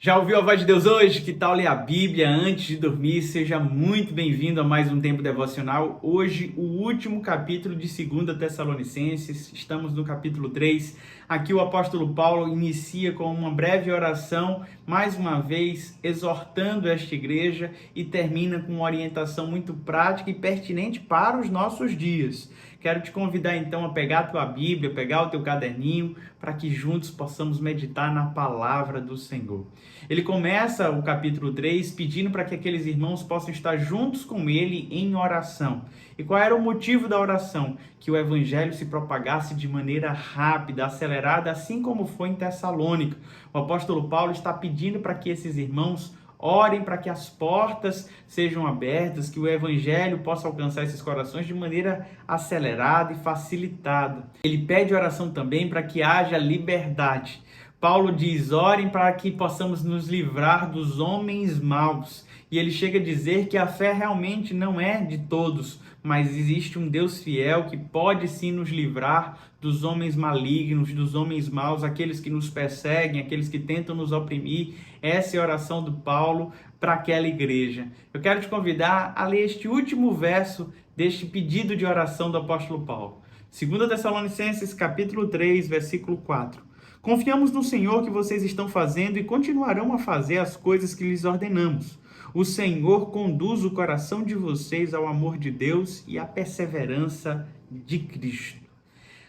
Já ouviu a voz de Deus hoje? Que tal ler a Bíblia antes de dormir? Seja muito bem-vindo a mais um tempo devocional. Hoje, o último capítulo de 2 Tessalonicenses. Estamos no capítulo 3. Aqui o apóstolo Paulo inicia com uma breve oração, mais uma vez exortando esta igreja, e termina com uma orientação muito prática e pertinente para os nossos dias. Quero te convidar então a pegar a tua Bíblia, pegar o teu caderninho, para que juntos possamos meditar na palavra do Senhor. Ele começa o capítulo 3 pedindo para que aqueles irmãos possam estar juntos com ele em oração. E qual era o motivo da oração? Que o evangelho se propagasse de maneira rápida, acelerada, assim como foi em Tessalônica. O apóstolo Paulo está pedindo para que esses irmãos orem para que as portas sejam abertas, que o evangelho possa alcançar esses corações de maneira acelerada e facilitada. Ele pede oração também para que haja liberdade. Paulo diz: orem para que possamos nos livrar dos homens maus. E ele chega a dizer que a fé realmente não é de todos, mas existe um Deus fiel que pode sim nos livrar dos homens malignos, dos homens maus, aqueles que nos perseguem, aqueles que tentam nos oprimir. Essa é a oração do Paulo para aquela igreja. Eu quero te convidar a ler este último verso deste pedido de oração do apóstolo Paulo. 2 Tessalonicenses, capítulo 3, versículo 4. Confiamos no Senhor que vocês estão fazendo e continuarão a fazer as coisas que lhes ordenamos. O Senhor conduz o coração de vocês ao amor de Deus e à perseverança de Cristo.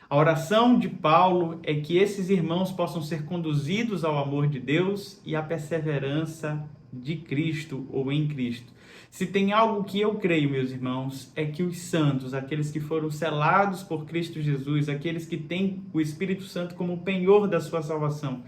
A oração de Paulo é que esses irmãos possam ser conduzidos ao amor de Deus e à perseverança de Cristo ou em Cristo. Se tem algo que eu creio, meus irmãos, é que os santos, aqueles que foram selados por Cristo Jesus, aqueles que têm o Espírito Santo como penhor da sua salvação,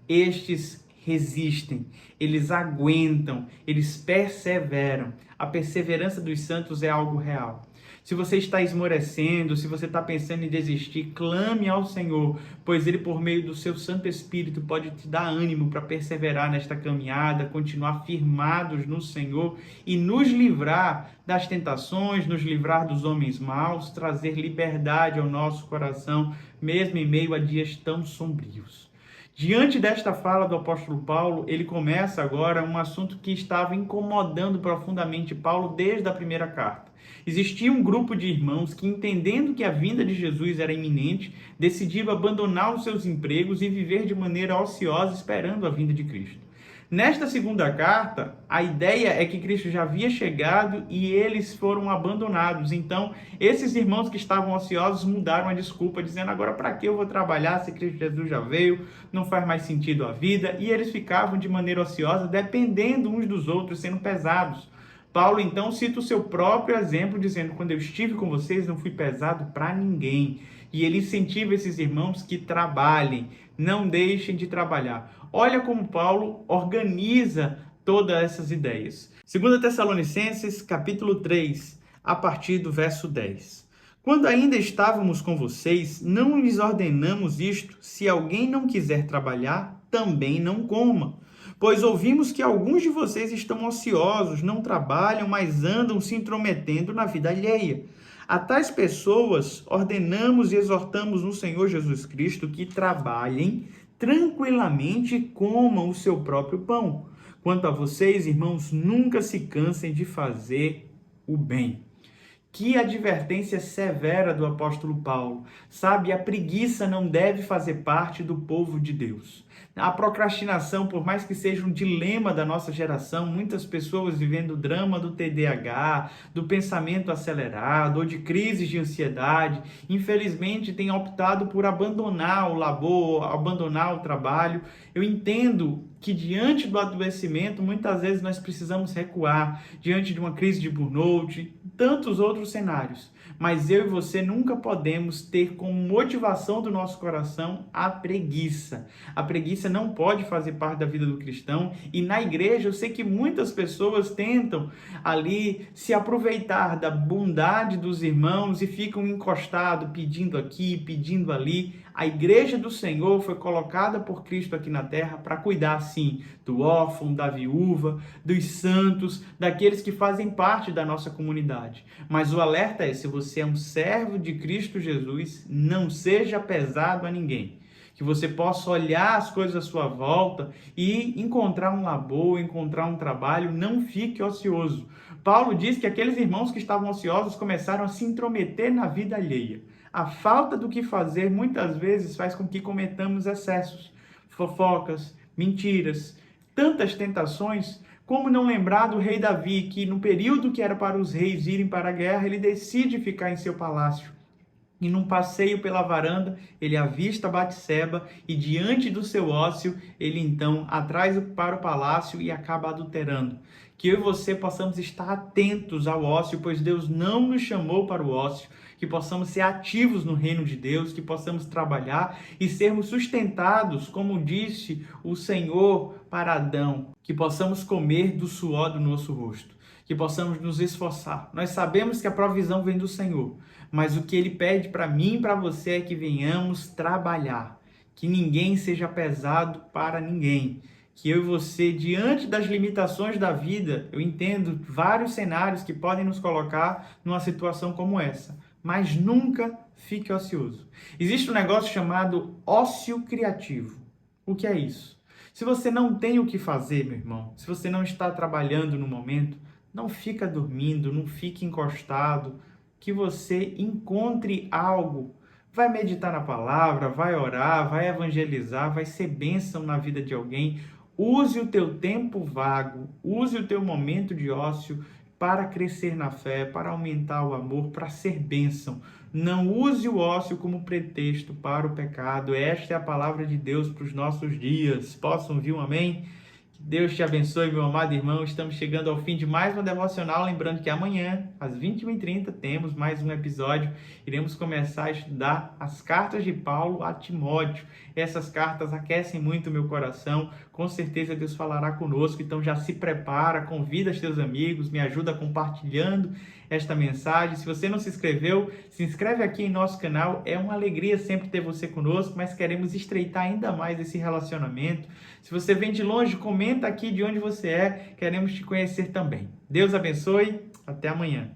estes resistem, eles aguentam, eles perseveram. A perseverança dos santos é algo real. Se você está esmorecendo, se você está pensando em desistir, clame ao Senhor, pois Ele, por meio do seu Santo Espírito, pode te dar ânimo para perseverar nesta caminhada, continuar firmados no Senhor e nos livrar das tentações, nos livrar dos homens maus, trazer liberdade ao nosso coração, mesmo em meio a dias tão sombrios. Diante desta fala do apóstolo Paulo, ele começa agora um assunto que estava incomodando profundamente Paulo desde a primeira carta. Existia um grupo de irmãos que, entendendo que a vinda de Jesus era iminente, decidiram abandonar os seus empregos e viver de maneira ociosa esperando a vinda de Cristo. Nesta segunda carta, a ideia é que Cristo já havia chegado e eles foram abandonados. Então, esses irmãos que estavam ociosos mudaram a desculpa, dizendo: agora para que eu vou trabalhar se Cristo Jesus já veio? Não faz mais sentido a vida. E eles ficavam de maneira ociosa, dependendo uns dos outros, sendo pesados. Paulo, então, cita o seu próprio exemplo, dizendo: quando eu estive com vocês, não fui pesado para ninguém. E ele incentiva esses irmãos que trabalhem, não deixem de trabalhar. Olha como Paulo organiza todas essas ideias. 2 Tessalonicenses, capítulo 3, a partir do verso 10. Quando ainda estávamos com vocês, não lhes ordenamos isto: se alguém não quiser trabalhar, também não coma. Pois ouvimos que alguns de vocês estão ociosos, não trabalham, mas andam se intrometendo na vida alheia. A tais pessoas ordenamos e exortamos no Senhor Jesus Cristo que trabalhem tranquilamente e comam o seu próprio pão. Quanto a vocês, irmãos, nunca se cansem de fazer o bem. Que advertência severa do apóstolo Paulo. Sabe, a preguiça não deve fazer parte do povo de Deus. A procrastinação, por mais que seja um dilema da nossa geração, muitas pessoas vivendo o drama do TDAH, do pensamento acelerado ou de crises de ansiedade, infelizmente têm optado por abandonar o labor, abandonar o trabalho. Eu entendo que diante do adoecimento, muitas vezes nós precisamos recuar, diante de uma crise de burnout, tantos outros cenários. Mas eu e você nunca podemos ter como motivação do nosso coração a preguiça. A preguiça não pode fazer parte da vida do cristão. E na igreja eu sei que muitas pessoas tentam ali se aproveitar da bondade dos irmãos e ficam encostados, pedindo aqui, pedindo ali. A igreja do Senhor foi colocada por Cristo aqui na terra para cuidar, sim, do órfão, da viúva, dos santos, daqueles que fazem parte da nossa comunidade. Mas o alerta é: se você é um servo de Cristo Jesus, não seja pesado a ninguém. que você possa olhar as coisas à sua volta e encontrar um labor, encontrar um trabalho. Não fique ocioso. Paulo diz que aqueles irmãos que estavam ociosos começaram a se intrometer na vida alheia. A falta do que fazer muitas vezes faz com que cometamos excessos, fofocas, mentiras, tantas tentações. Como não lembrar do rei Davi, que no período que era para os reis irem para a guerra, ele decide ficar em seu palácio. E num passeio pela varanda, ele avista Batseba e diante do seu ócio, ele então atrai para o palácio e acaba adulterando. Que eu e você possamos estar atentos ao ócio, pois Deus não nos chamou para o ócio, que possamos ser ativos no reino de Deus, que possamos trabalhar e sermos sustentados, como disse o Senhor para Adão, que possamos comer do suor do nosso rosto, que possamos nos esforçar. Nós sabemos que a provisão vem do Senhor, mas o que Ele pede para mim e para você é que venhamos trabalhar, que ninguém seja pesado para ninguém, que eu e você, diante das limitações da vida, eu entendo vários cenários que podem nos colocar numa situação como essa, mas nunca fique ocioso. Existe um negócio chamado ócio criativo. O que é isso? Se você não tem o que fazer, meu irmão, se você não está trabalhando no momento, não fica dormindo, não fique encostado, que você encontre algo. Vai meditar na palavra, vai orar, vai evangelizar, vai ser bênção na vida de alguém. Use o teu tempo vago, use o teu momento de ócio para crescer na fé, para aumentar o amor, para ser bênção. Não use o ócio como pretexto para o pecado. Esta é a palavra de Deus para os nossos dias. Possam ouvir um amém? Que Deus te abençoe, meu amado irmão. Estamos chegando ao fim de mais uma devocional. Lembrando que amanhã, às 21h30, temos mais um episódio. Iremos começar a estudar as cartas de Paulo a Timóteo. Essas cartas aquecem muito o meu coração. Com certeza Deus falará conosco. Então já se prepara, convida os teus amigos, me ajuda compartilhando esta mensagem. Se você não se inscreveu, se inscreve aqui em nosso canal. É uma alegria sempre ter você conosco, mas queremos estreitar ainda mais esse relacionamento. Se você vem de longe, comenta aqui de onde você é. Queremos te conhecer também. Deus abençoe. Até amanhã.